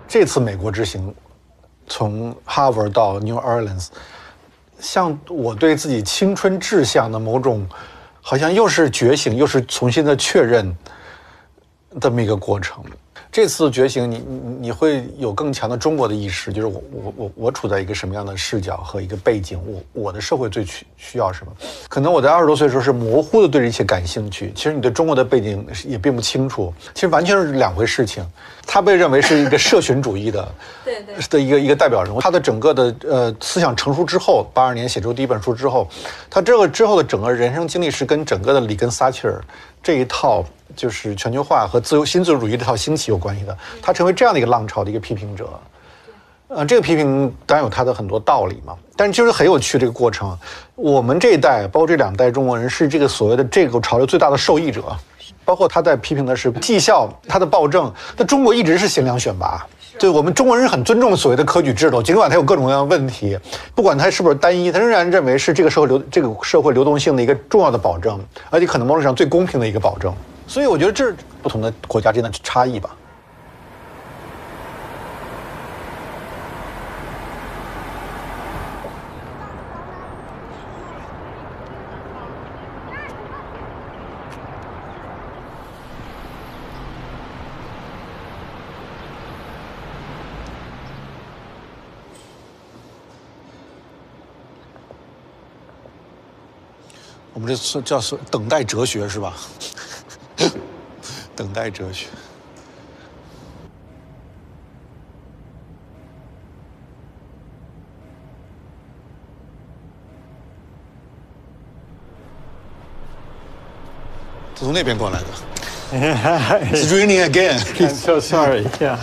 这次美国之行，从哈佛到 New Orleans， 像我对自己青春志向的某种，好像又是觉醒，又是重新的确认，这么一个过程。这次觉醒你会有更强的中国的意识，就是我处在一个什么样的视角和一个背景，我的社会最需要什么？可能我在20多岁的时候是模糊的对这一切感兴趣，其实你对中国的背景也并不清楚，其实完全是两回事情。他被认为是一个社群主义的一个代表人物，他的整个的思想成熟之后，82年写出第一本书之后，他这个之后的整个人生经历是跟整个的里根撒切尔这一套就是全球化和新自由主义这套兴起有关系的，他成为这样的一个浪潮的一个批评者。这个批评当然有他的很多道理嘛，但是就是很有趣这个过程。我们这一代，包括这两代中国人，是这个所谓的这个潮流最大的受益者。包括他在批评的是绩效，他的暴政。那中国一直是贤良选拔，对我们中国人很尊重所谓的科举制度，尽管它有各种各样的问题，不管它是不是单一，他仍然认为是这个社会流动性的一个重要的保证，而且可能某种上最公平的一个保证。所以我觉得这是不同的国家之间的差异吧。我们这叫是等待哲学是吧？等待哲学。他从那边过来的。It's raining again. I'm so sorry. Yeah.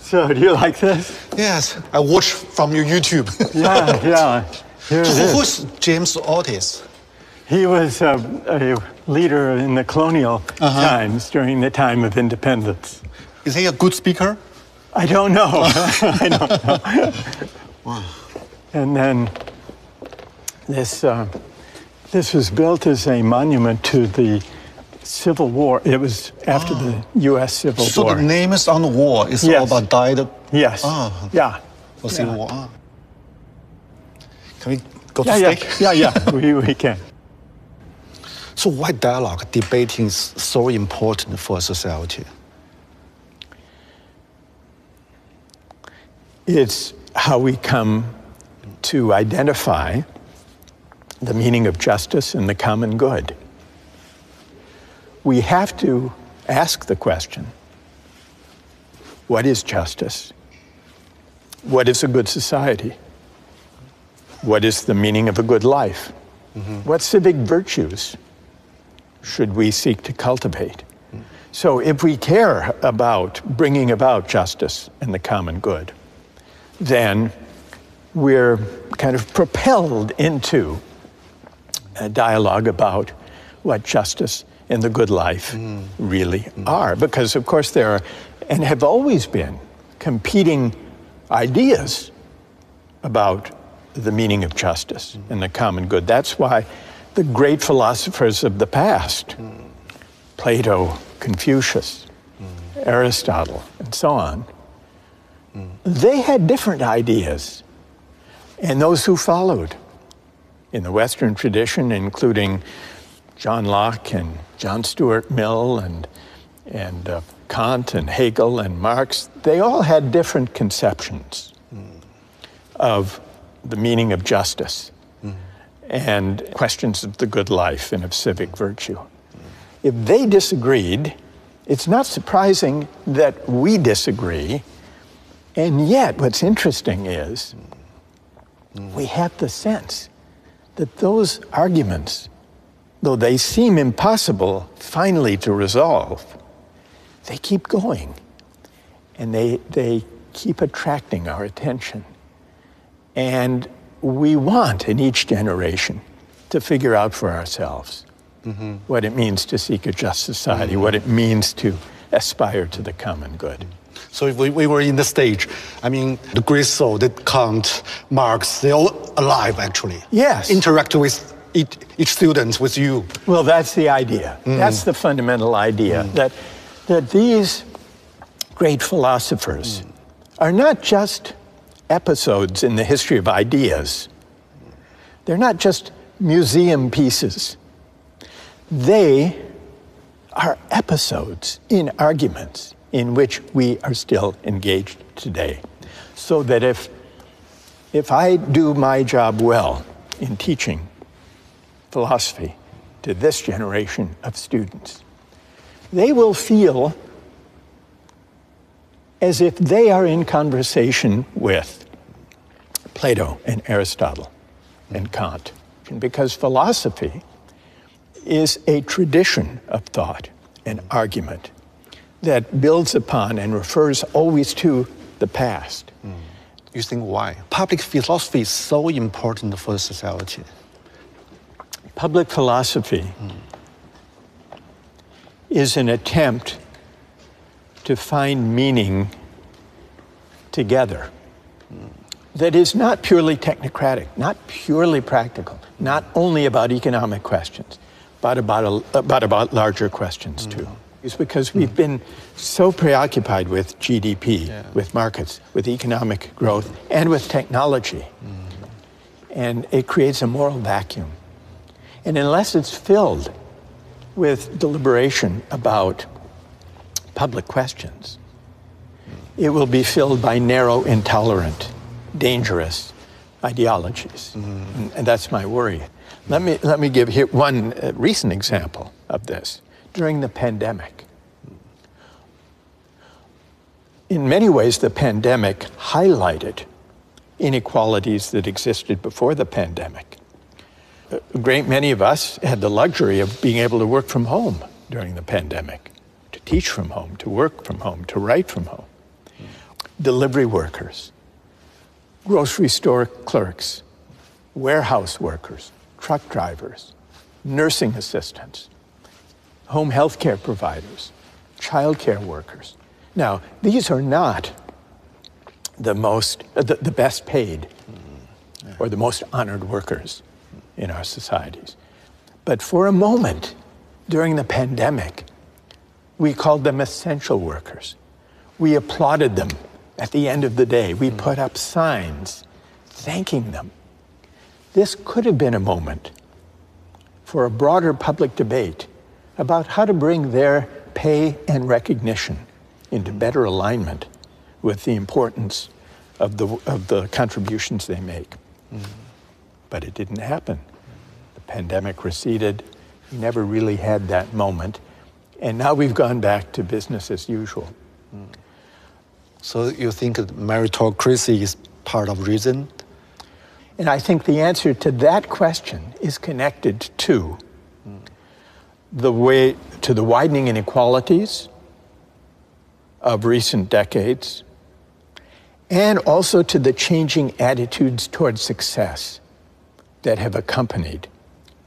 So, do you like this? Yes, I watch from your YouTube. Yeah. So who's James Otis? He was a leader in the colonial times during the time of independence. Is he a good speaker? I don't know. I don't know. Wow. And then this was built as a monument to the Civil War. It was after the U.S. Civil War. So the name is on the wall. It's all about died. Yes. Yeah. For Civil War. Can we go to steak? Yeah. We can. So why dialogue, debating is so important for society? It's how we come to identify the meaning of justice and the common good. We have to ask the question, what is justice? What is a good society? What is the meaning of a good life? What civic virtues should we seek to cultivate? So if we care about bringing about justice and the common good, then we're kind of propelled into a dialogue about what justice and the good life really are. Because, of course, there are, and have always been, competing ideas about the meaning of justice and the common good. That's why the great philosophers of the past, Plato, Confucius, Aristotle, and so on, they had different ideas. And those who followed in the Western tradition, including John Locke and John Stuart Mill and Kant and Hegel and Marx, they all had different conceptions of the meaning of justice and questions of the good life and of civic virtue. If they disagreed, it's not surprising that we disagree. And yet, what's interesting is we have the sense that those arguments, though they seem impossible finally to resolve, they keep going. And they keep attracting our attention. And we want, in each generation, to figure out for ourselves what it means to seek a just society, what it means to aspire to the common good. So if we were in the stage, I mean, the great soul, that Kant, Marx, they're all alive, actually. Yes. Interact with each student, with you. Well, that's the idea. That's the fundamental idea, that these great philosophers are not just episodes in the history of ideas. They're not just museum pieces. They are episodes in arguments in which we are still engaged today. So that if I do my job well in teaching philosophy to this generation of students, they will feel as if they are in conversation with Plato and Aristotle and Kant. Because philosophy is a tradition of thought and argument that builds upon and refers always to the past. You think why? Public philosophy is so important for society. Public philosophy is an attempt to find meaning together that is not purely technocratic, not purely practical, not only about economic questions, but about larger questions too. It's because we've been so preoccupied with GDP, with markets, with economic growth, and with technology. And it creates a moral vacuum. And unless it's filled with deliberation about public questions, it will be filled by narrow, intolerant, dangerous ideologies. And that's my worry. Let me give here one recent example of this. During the pandemic, in many ways, the pandemic highlighted inequalities that existed before the pandemic. A great many of us had the luxury of being able to work from home during the pandemic, to teach from home, to work from home, to write from home. Delivery workers, grocery store clerks, warehouse workers, truck drivers, nursing assistants, home health care providers, child care workers. Now, these are not the best paid or the most honored workers in our societies. But for a moment during the pandemic, we called them essential workers. We applauded them at the end of the day. We put up signs thanking them. This could have been a moment for a broader public debate about how to bring their pay and recognition into better alignment with the importance of the contributions they make. But it didn't happen. The pandemic receded. We never really had that moment. And now we've gone back to business as usual. So you think meritocracy is part of reason? And I think the answer to that question is connected to the widening inequalities of recent decades, and also to the changing attitudes toward success that have accompanied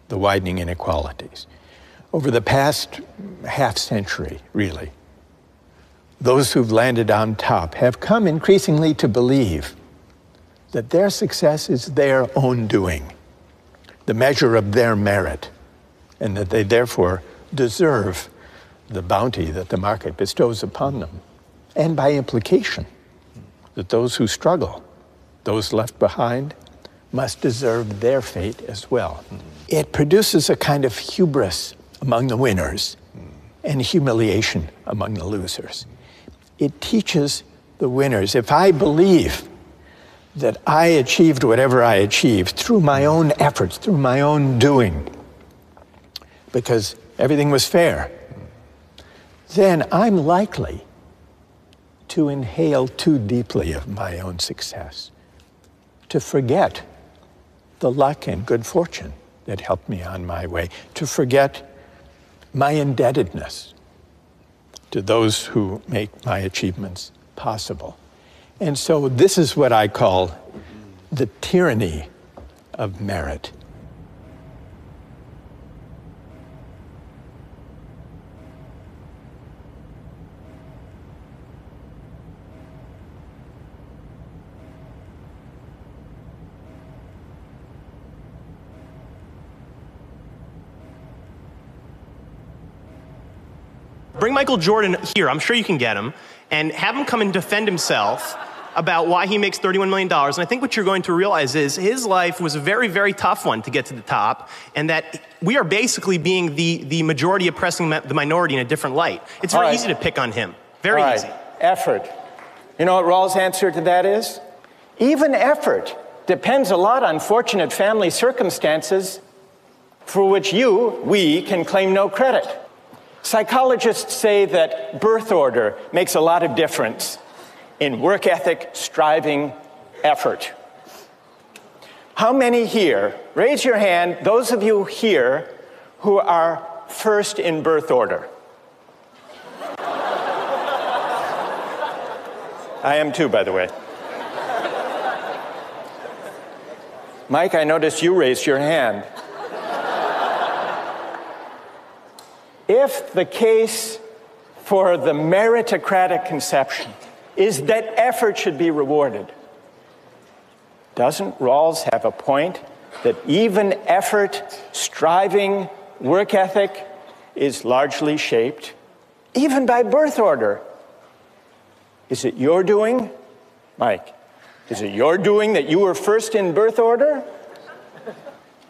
the widening inequalities. Over the past half century, really, those who've landed on top have come increasingly to believe that their success is their own doing, the measure of their merit, and that they therefore deserve the bounty that the market bestows upon them. And by implication, that those who struggle, those left behind, must deserve their fate as well. It produces a kind of hubris among the winners and humiliation among the losers. It teaches the winners, if I believe that I achieved whatever I achieved through my own efforts, through my own doing, because everything was fair, then I'm likely to inhale too deeply of my own success, to forget the luck and good fortune that helped me on my way, to forget my indebtedness to those who make my achievements possible. And so this is what I call the tyranny of merit. Bring Michael Jordan here. I'm sure you can get him. and have him come and defend himself about why he makes $31 million. And I think what you're going to realize is his life was a very, very tough one to get to the top, and that we are basically being the majority oppressing the minority in a different light. It's very easy to pick on him. Very easy. Effort. You know what Rawls' answer to that is? Even effort depends a lot on fortunate family circumstances for which we can claim no credit. Psychologists say that birth order makes a lot of difference in work ethic, striving, effort. How many here, raise your hand, those of you here who are first in birth order? I am too, by the way. Mike, I noticed you raised your hand. If the case for the meritocratic conception is that effort should be rewarded, doesn't Rawls have a point that even effort, striving, work ethic is largely shaped, even by birth order? Is it your doing, Mike? Is it your doing that you were first in birth order?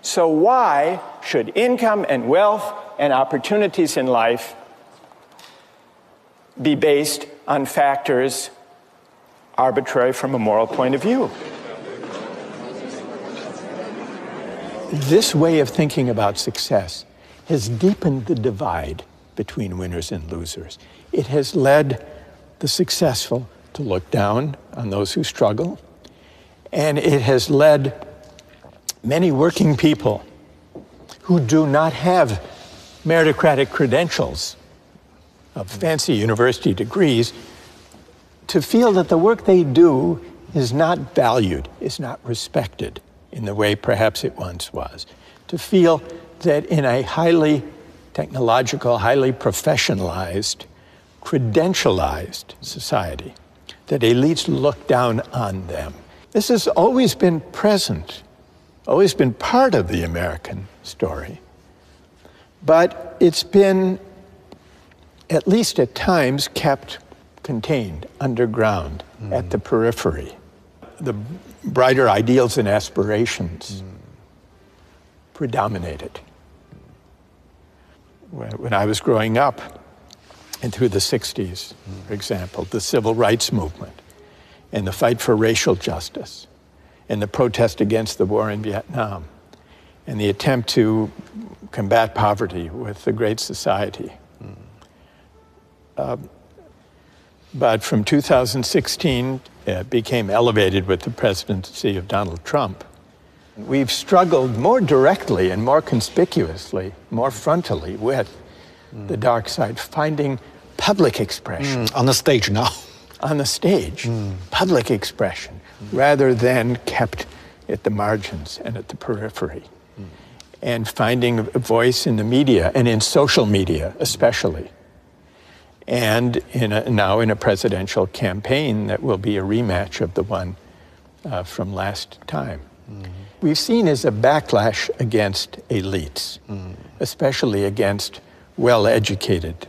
So why should income and wealth and opportunities in life be based on factors arbitrary from a moral point of view? This way of thinking about success has deepened the divide between winners and losers. It has led the successful to look down on those who struggle, and it has led many working people who do not have meritocratic credentials of fancy university degrees to feel that the work they do is not valued, is not respected in the way perhaps it once was, to feel that in a highly technological, highly professionalized, credentialized society, that elites look down on them. This has always been present, always been part of the American story. But it's been, at least at times, kept contained, underground, at the periphery. The brighter ideals and aspirations predominated. When I was growing up, and through the 60s, for example, the civil rights movement, and the fight for racial justice, and the protest against the war in Vietnam, and the attempt to combat poverty with the Great Society. But from 2016, it became elevated with the presidency of Donald Trump. We've struggled more directly and more conspicuously, more frontally with the dark side, finding public expression. On the stage now. On the stage, public expression, rather than kept at the margins and at the periphery. And finding a voice in the media, and in social media especially. And now in a presidential campaign that will be a rematch of the one from last time. We've seen as a backlash against elites, especially against well-educated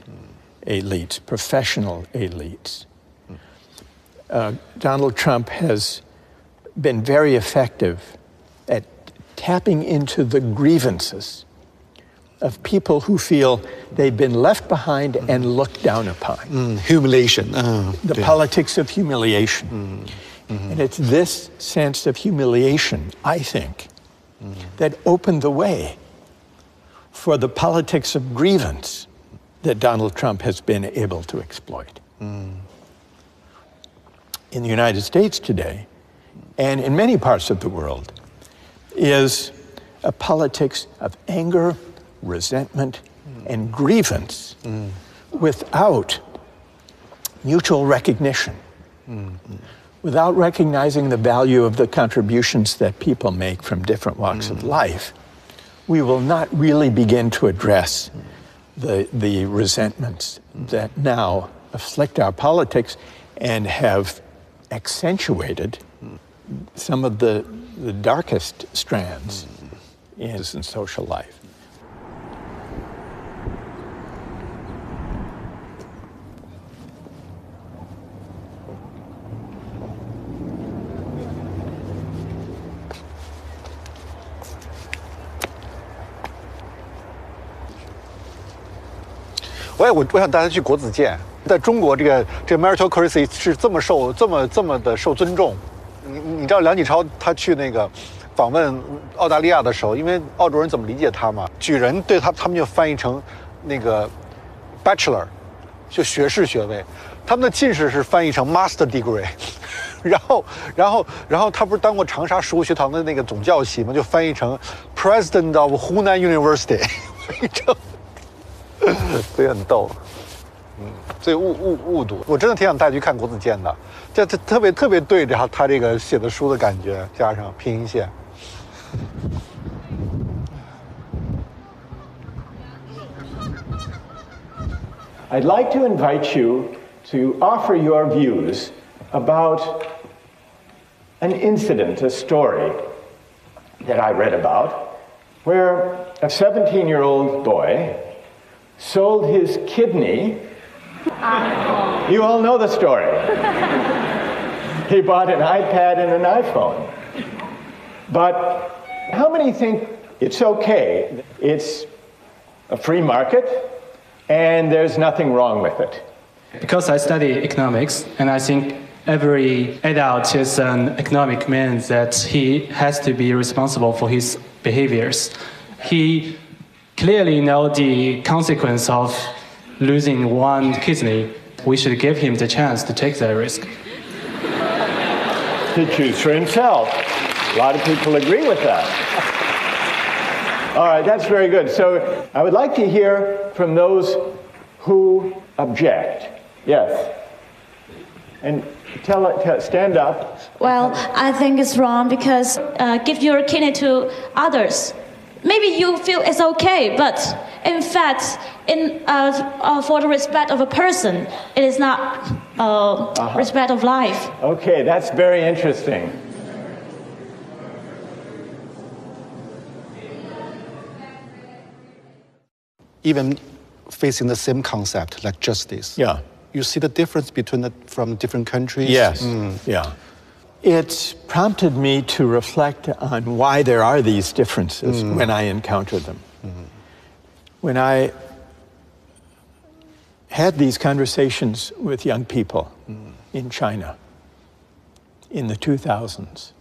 elites, professional elites. Donald Trump has been very effective at tapping into the grievances of people who feel they've been left behind and looked down upon. Humiliation. The politics of humiliation. And it's this sense of humiliation, I think, that opened the way for the politics of grievance that Donald Trump has been able to exploit. In the United States today, and in many parts of the world, is a politics of anger, resentment, and grievance without mutual recognition, without recognizing the value of the contributions that people make from different walks of life. We will not really begin to address the resentments that now afflict our politics and have accentuated some of the darkest strands in social life. 我想大家去国子监，在中国这个 meritocracy 是这么的受尊重。你知道梁启超他去那个访问澳大利亚的时候，因为澳洲人怎么理解他嘛？举人对他们就翻译成那个 bachelor， 就学士学位，他们的进士是翻译成 master degree。然后他不是当过长沙食物学堂的那个总教习吗？就翻译成 President of Hunan University， 所以很逗。所以误读，我真的挺想带你去看国子监的，这特别对着他这个写的书的感觉，加上拼音线。I'd like to invite you to offer your views about an incident, a story that I read about, where a 17-year-old boy sold his kidney. You all know the story. He bought an iPad and an iPhone. But how many think it's okay? It's a free market, and there's nothing wrong with it. Because I study economics, and I think every adult is an economic man that he has to be responsible for his behaviors. He clearly knows the consequence of losing one kidney. We should give him the chance to take that risk. To choose for himself. A lot of people agree with that. All right, that's very good. So I would like to hear from those who object. Yes. And stand up. Well, I think it's wrong because give your kidney to others. Maybe you feel it's okay, but in fact, for the respect of a person, it is not respect of life. Okay, that's very interesting. Even facing the same concept like justice. Yeah. You see the difference from different countries? Yes, yeah. It's prompted me to reflect on why there are these differences when I encounter them. When I had these conversations with young people in China in the 2000s,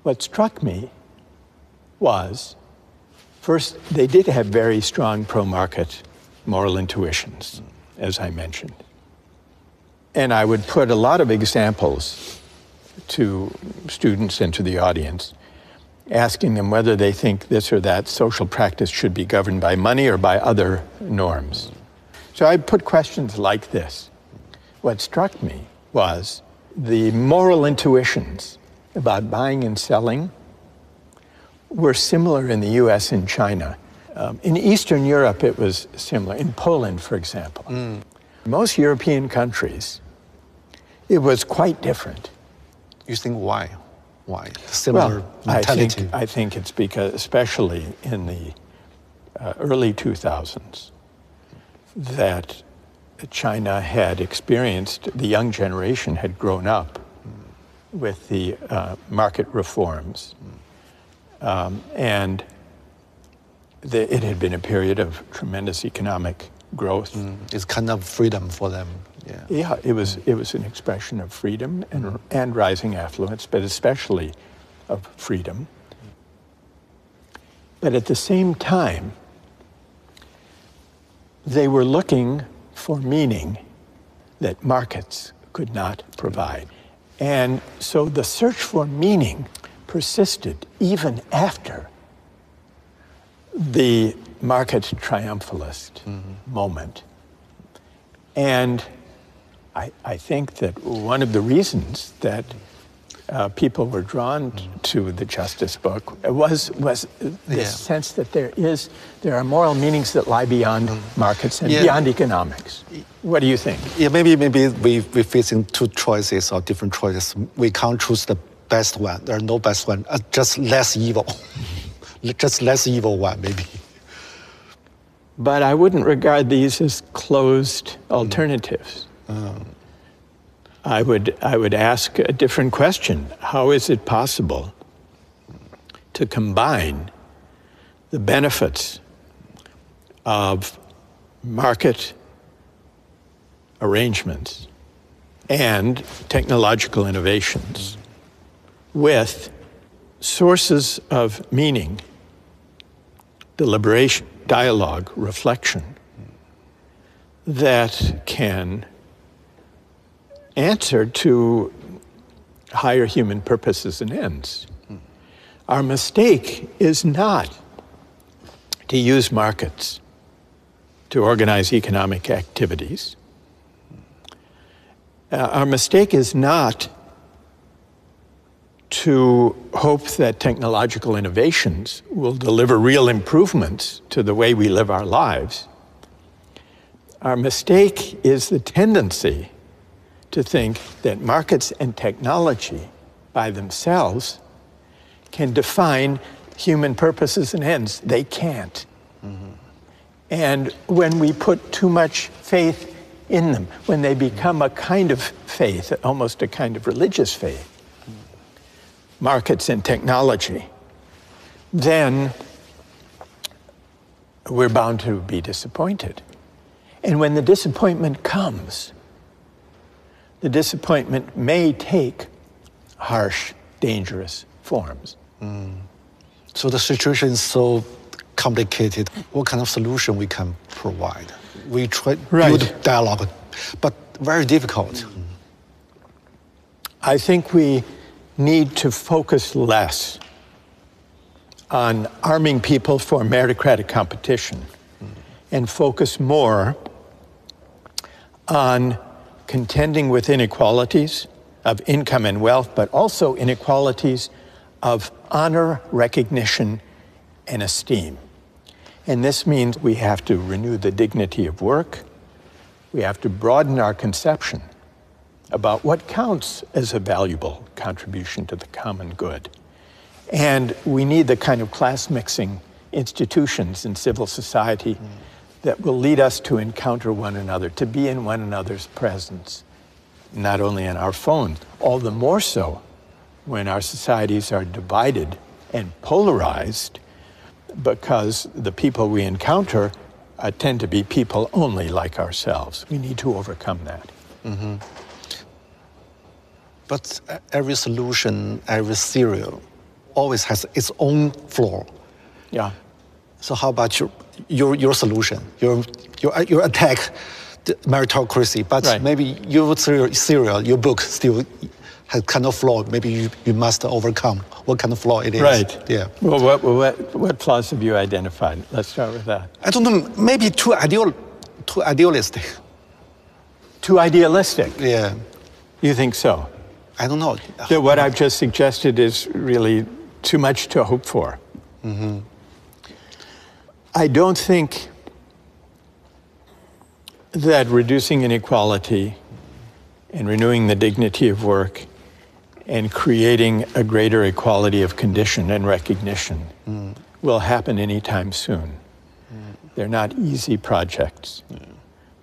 what struck me was, first, they did have very strong pro-market moral intuitions, as I mentioned. And I would put a lot of examples to students and to the audience, asking them whether they think this or that social practice should be governed by money or by other norms. So I put questions like this. What struck me was the moral intuitions about buying and selling were similar in the US and China. In Eastern Europe, it was similar. In Poland, for example. Most European countries, it was quite different. You think why? Why? Similar mentality? I think it's because, especially in the early 2000s, that China had experienced, the young generation had grown up with the market reforms. And it had been a period of tremendous economic growth. It's kind of freedom for them. Yeah, it was an expression of freedom and rising affluence, but especially of freedom. But at the same time, they were looking for meaning that markets could not provide. And so the search for meaning persisted even after the market triumphalist moment. And I think that one of the reasons that people were drawn to the Justice book was this sense that there are moral meanings that lie beyond markets and beyond economics. What do you think? Yeah, maybe we're facing two choices or different choices. We can't choose the best one. There are no best one. Just less evil. Just less evil one, maybe. But I wouldn't regard these as closed alternatives. I would ask a different question. How is it possible to combine the benefits of market arrangements and technological innovations with sources of meaning, deliberation, dialogue, reflection that can answer to higher human purposes and ends. Our mistake is not to use markets to organize economic activities. Our mistake is not to hope that technological innovations will deliver real improvements to the way we live our lives. Our mistake is the tendency to think that markets and technology by themselves can define human purposes and ends. They can't. And when we put too much faith in them, when they become a kind of faith, almost a kind of religious faith, markets and technology, then we're bound to be disappointed. And when the disappointment comes, the disappointment may take harsh, dangerous forms. So the situation is so complicated. What kind of solution we can provide? We try to build dialogue, but very difficult. I think we need to focus less on arming people for meritocratic competition and focus more on contending with inequalities of income and wealth, but also inequalities of honor, recognition, and esteem. And this means we have to renew the dignity of work. We have to broaden our conception about what counts as a valuable contribution to the common good. And we need the kind of class-mixing institutions in civil society that will lead us to encounter one another, to be in one another's presence, not only on our phones, all the more so when our societies are divided and polarized, because the people we encounter tend to be people only like ourselves. We need to overcome that. But every solution, every theory always has its own flaw. Yeah. So how about your solution? Your attack the meritocracy, but maybe your theory, your book still has kind of flaw. Maybe you must overcome what kind of flaw it is. Right. Yeah. Well, what flaws have you identified? Let's start with that. I don't know. Maybe too idealistic. Too idealistic? Yeah. You think so? I don't know. That what I've just suggested is really too much to hope for. I don't think that reducing inequality and renewing the dignity of work and creating a greater equality of condition and recognition will happen anytime soon. They're not easy projects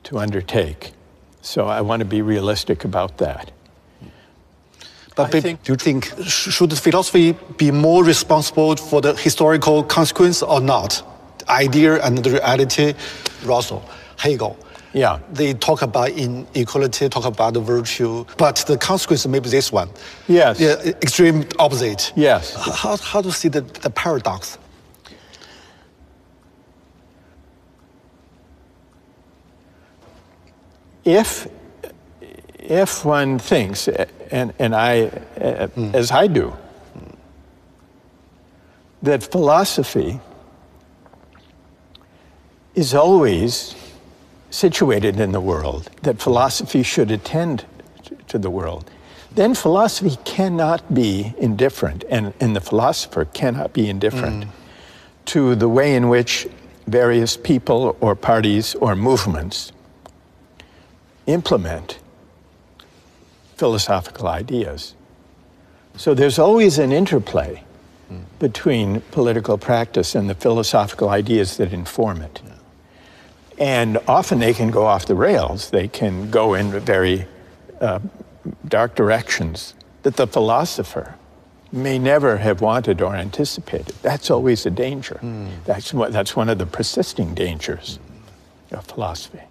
to undertake. So I want to be realistic about that. But do you think, should philosophy be more responsible for the historical consequence or not? The idea and the reality, Russell, Hegel. Yeah. They talk about inequality, talk about the virtue, but the consequence may be this one. Yes. Yeah, extreme opposite. Yes. How to see the paradox? If one thinks, and I, as I do, that philosophy is always situated in the world, that philosophy should attend to the world, then philosophy cannot be indifferent, and the philosopher cannot be indifferent to the way in which various people or parties or movements implement philosophical ideas. So there's always an interplay between political practice and the philosophical ideas that inform it. And often they can go off the rails. They can go in very dark directions that the philosopher may never have wanted or anticipated. That's always a danger. That's one of the persisting dangers. of philosophy.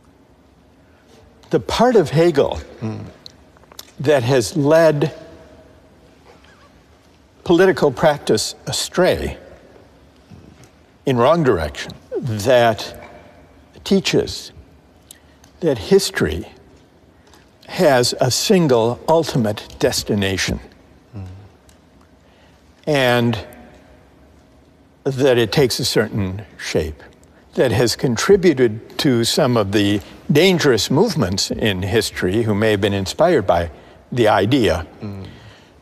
The part of Hegel that has led political practice astray in wrong direction, that teaches that history has a single ultimate destination, and that it takes a certain shape, that has contributed to some of the dangerous movements in history who may have been inspired by the idea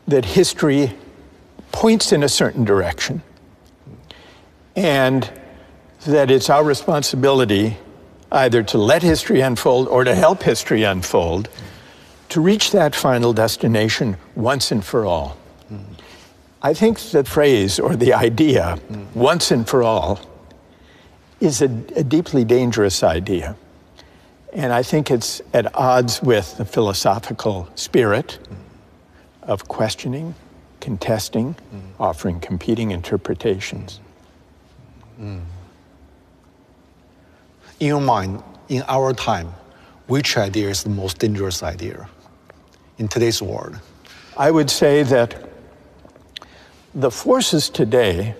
that history points in a certain direction, and that it's our responsibility either to let history unfold or to help history unfold to reach that final destination once and for all. I think the phrase or the idea, once and for all, is a deeply dangerous idea. And I think it's at odds with the philosophical spirit of questioning, contesting, offering competing interpretations. In your mind, in our time, which idea is the most dangerous idea in today's world? I would say that the forces today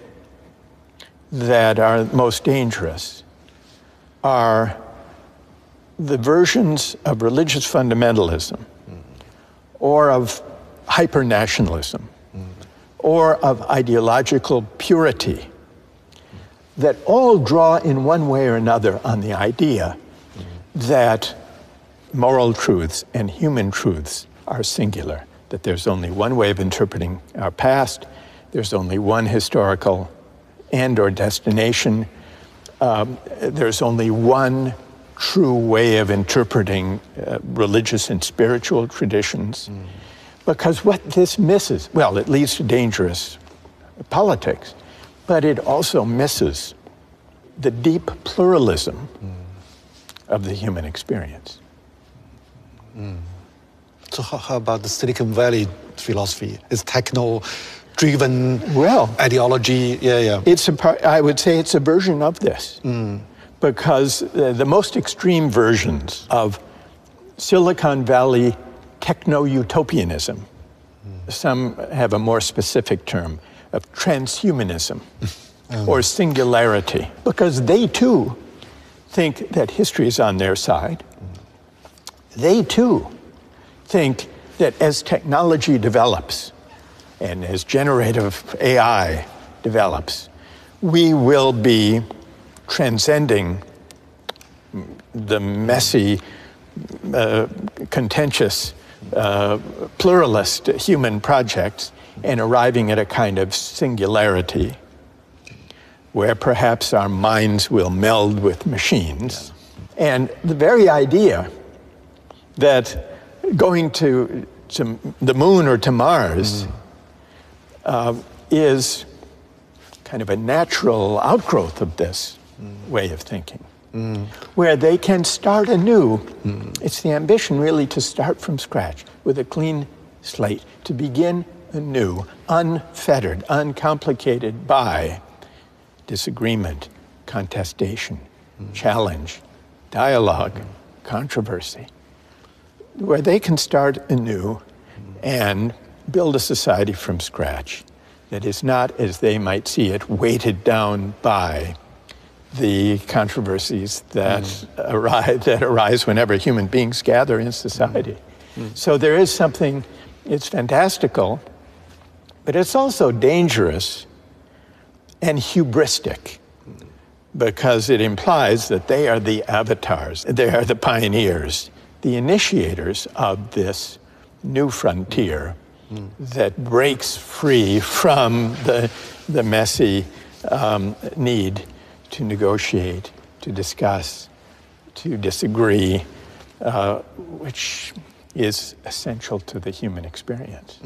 that are most dangerous are the versions of religious fundamentalism or of hyper-nationalism or of ideological purity that all draw in one way or another on the idea that moral truths and human truths are singular, that there's only one way of interpreting our past, there's only one historical end or destination, there's only one true way of interpreting religious and spiritual traditions. Because what this misses, well, it leads to dangerous politics, but it also misses the deep pluralism of the human experience. So how about the Silicon Valley philosophy? It's techno-driven ideology. It's I would say it's a version of this, because the most extreme versions of Silicon Valley techno-utopianism, some have a more specific term of transhumanism or singularity, because they too think that history is on their side. They too think that as technology develops and as generative AI develops, we will be transcending the messy, contentious, pluralist human projects and arriving at a kind of singularity where perhaps our minds will meld with machines. And the very idea that going to the moon or to Mars is kind of a natural outgrowth of this way of thinking, where they can start anew. It's the ambition really to start from scratch with a clean slate, to begin anew, unfettered, uncomplicated by disagreement, contestation, challenge, dialogue, controversy, where they can start anew and build a society from scratch that is not, as they might see it, weighted down by the controversies that arise whenever human beings gather in society. So there is something, it's fantastical, but it's also dangerous and hubristic, because it implies that they are the avatars, they are the pioneers, the initiators of this new frontier that breaks free from the messy need to negotiate, to discuss, to disagree, which is essential to the human experience.